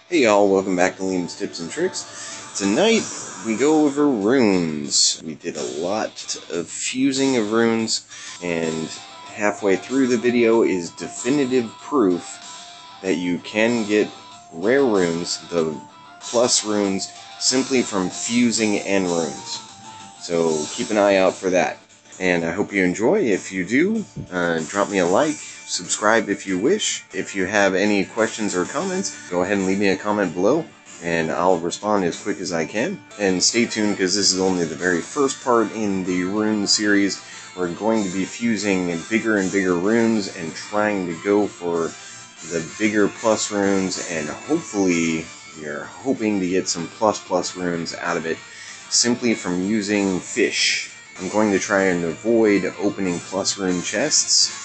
Hey y'all, welcome back to Liam's Tips and Tricks. Tonight, we go over runes. We did a lot of fusing of runes, and halfway through the video is definitive proof that you can get rare runes, the plus runes, simply from fusing end runes. So keep an eye out for that. And I hope you enjoy. If you do, drop me a like. Subscribe if you wish. If you have any questions or comments, go ahead and leave me a comment below, and I'll respond as quick as I can. And stay tuned, because this is only the very first part in the rune series. We're going to be fusing bigger and bigger runes and trying to go for the bigger plus runes, and hopefully we are hoping to get some plus runes out of it simply from using fish. I'm going to try and avoid opening plus rune chests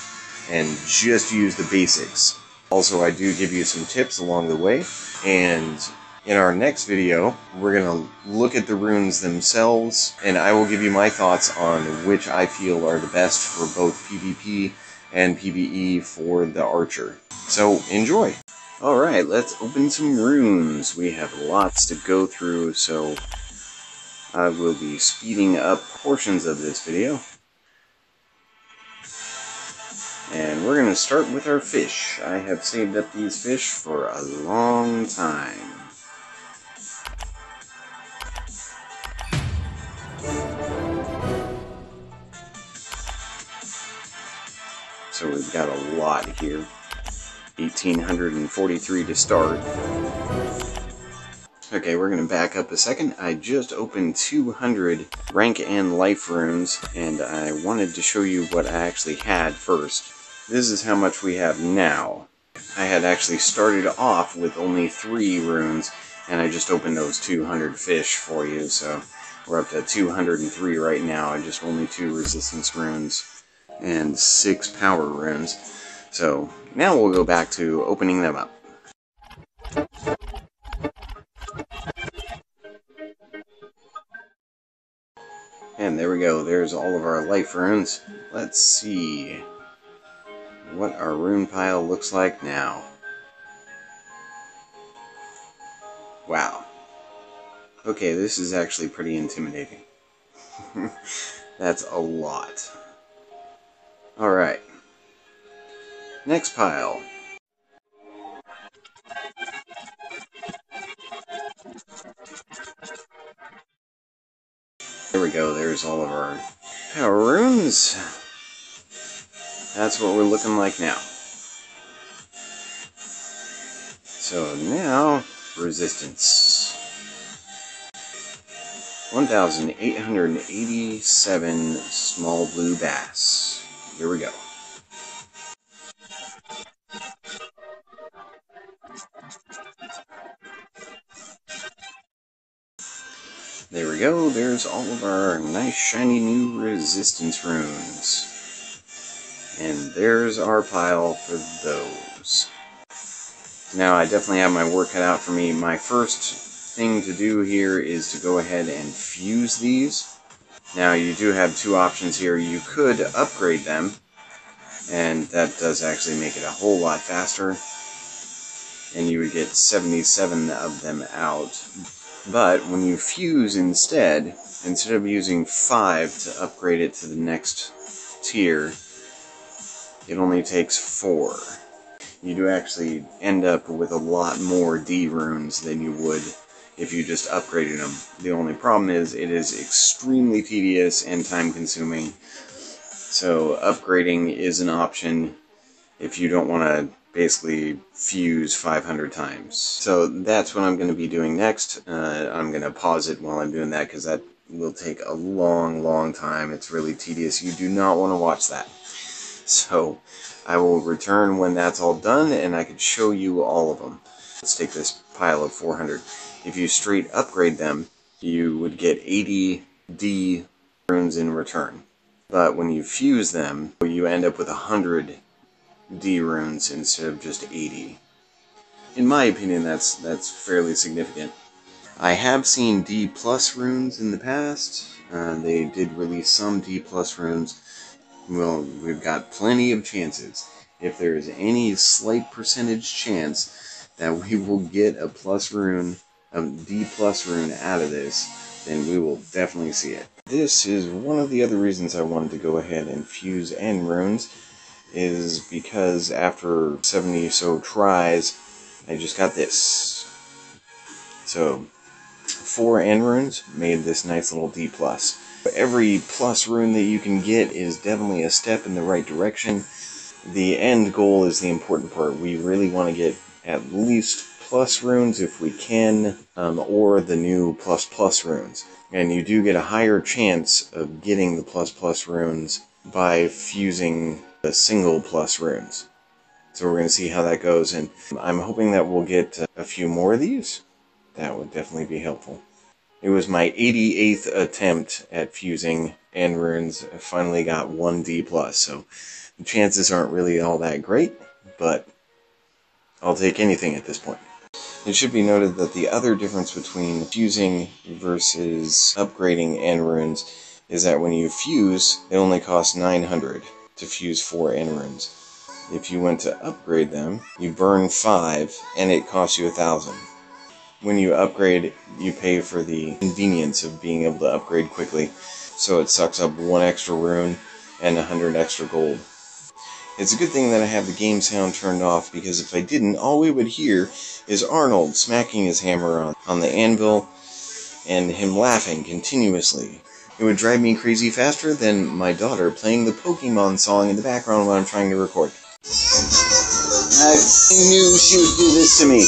and just use the basics. Also, I do give you some tips along the way, and in our next video, we're going to look at the runes themselves, and I will give you my thoughts on which I feel are the best for both PvP and PvE for the archer. So, enjoy! Alright, let's open some runes. We have lots to go through, so I will be speeding up portions of this video. And we're going to start with our fish. I have saved up these fish for a long time. So we've got a lot here. 1,843 to start. Okay, we're going to back up a second. I just opened 200 rank and life runes, and I wanted to show you what I actually had first. This is how much we have now. I had actually started off with only 3 runes, and I just opened those 200 fish for you, so we're up to 203 right now, and just only 2 resistance runes and 6 power runes. So now we'll go back to opening them up. And there we go, there's all of our life runes. Let's see what our rune pile looks like now. Wow. Okay, this is actually pretty intimidating. That's a lot. Alright. Next pile. There we go, there's all of our power runes. That's what we're looking like now. So now, resistance. 1,887 small blue bass. Here we go. There we go, there's all of our nice shiny new resistance runes. And there's our pile for those. Now I definitely have my work cut out for me. My first thing to do here is to go ahead and fuse these. Now you do have 2 options here. You could upgrade them, and that does actually make it a whole lot faster. And you would get 77 of them out. But when you fuse instead of using 5 to upgrade it to the next tier, it only takes 4. You do actually end up with a lot more D runes than you would if you just upgraded them. The only problem is it is extremely tedious and time consuming. So upgrading is an option if you don't want to basically fuse 500 times. So that's what I'm going to be doing next. I'm going to pause it while I'm doing that, because that will take a long time. It's really tedious. You do not want to watch that. So I will return when that's all done, and I can show you all of them. Let's take this pile of 400. If you straight upgrade them, you would get 80 D runes in return. But when you fuse them, you end up with 100 D runes instead of just 80. In my opinion, that's fairly significant. I have seen D plus runes in the past. They did release some D plus runes. Well, we've got plenty of chances. If there is any slight percentage chance that we will get a plus rune, a D plus rune out of this, then we will definitely see it. This is one of the other reasons I wanted to go ahead and fuse N runes, is because after 70 or so tries, I just got this. So 4 N runes made this nice little D plus. Every plus rune that you can get is definitely a step in the right direction. The end goal is the important part. We really want to get at least plus runes if we can, or the new plus plus runes. And you do get a higher chance of getting the plus plus runes by fusing the single plus runes. So we're going to see how that goes, and I'm hoping that we'll get a few more of these. That would definitely be helpful. It was my 88th attempt at fusing N runes. I finally got 1 D+, so the chances aren't really all that great, but I'll take anything at this point. It should be noted that the other difference between fusing versus upgrading N runes is that when you fuse, it only costs 900 to fuse 4 N runes. If you went to upgrade them, you burn 5, and it costs you 1,000. When you upgrade, you pay for the convenience of being able to upgrade quickly, so it sucks up 1 extra rune and 100 extra gold. It's a good thing that I have the game sound turned off, because if I didn't, all we would hear is Arnold smacking his hammer on the anvil and him laughing continuously. It would drive me crazy faster than my daughter playing the Pokemon song in the background while I'm trying to record. I knew she would do this to me.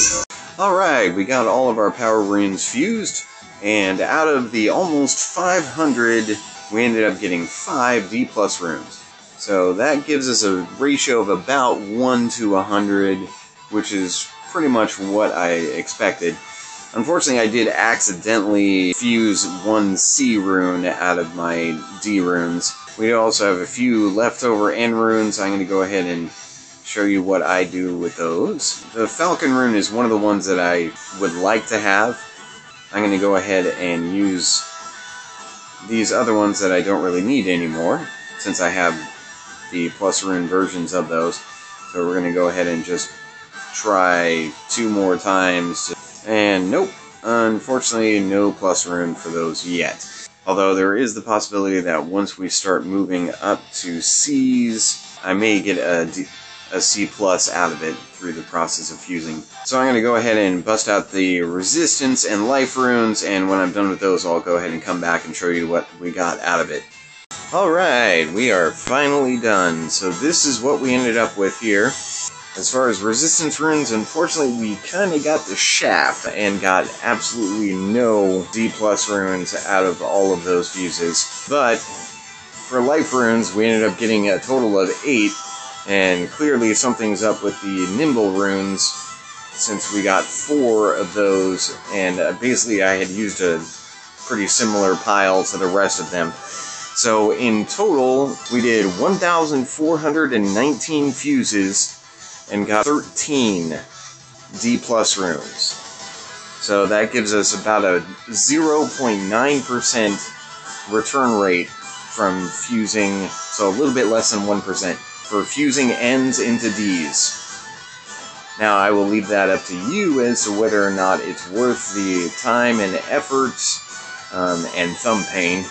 Alright, we got all of our power runes fused, and out of the almost 500, we ended up getting 5 D+ runes. So that gives us a ratio of about 1 to 100, which is pretty much what I expected. Unfortunately, I did accidentally fuse 1 C rune out of my D runes. We also have a few leftover N runes. I'm going to go ahead and show you what I do with those. The Falcon rune is one of the ones that I would like to have. I'm going to go ahead and use these other ones that I don't really need anymore, since I have the plus rune versions of those. So we're going to go ahead and just try 2 more times. And nope, unfortunately no plus rune for those yet. Although there is the possibility that once we start moving up to C's, I may get a C+ out of it through the process of fusing. So I'm going to go ahead and bust out the resistance and life runes, and when I'm done with those, I'll go ahead and come back and show you what we got out of it. Alright, we are finally done. So this is what we ended up with here. As far as resistance runes, unfortunately we kind of got the shaft and got absolutely no D+ runes out of all of those fuses. But for life runes, we ended up getting a total of 8. And clearly something's up with the nimble runes, since we got 4 of those, and basically I had used a pretty similar pile to the rest of them. So in total, we did 1,419 fuses and got 13 D+ runes. So that gives us about a 0.9% return rate from fusing, so a little bit less than 1%. For fusing N's into D's. Now, I will leave that up to you as to whether or not it's worth the time and effort and thumb pain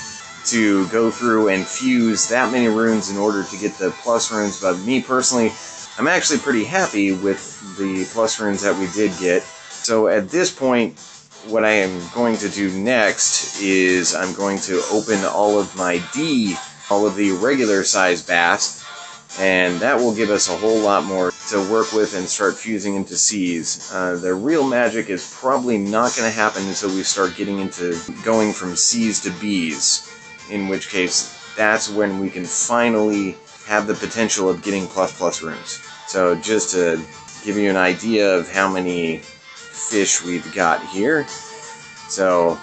to go through and fuse that many runes in order to get the plus runes. But me personally, I'm actually pretty happy with the plus runes that we did get. So at this point, what I am going to do next is I'm going to open all of my all of the regular size bass, and that will give us a whole lot more to work with and start fusing into C's. The real magic is probably not going to happen until we start getting into going from C's to B's, in which case that's when we can finally have the potential of getting plus runes. So just to give you an idea of how many fish we've got here, so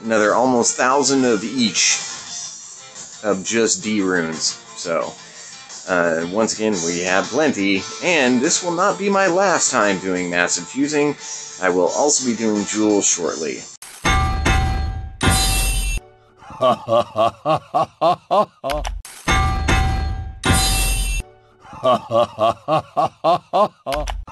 another almost 1,000 of each of just D runes. So once again, we have plenty, and this will not be my last time doing massive fusing. I will also be doing jewels shortly. Ha ha ha ha ha ha ha. Ha ha ha ha ha ha ha.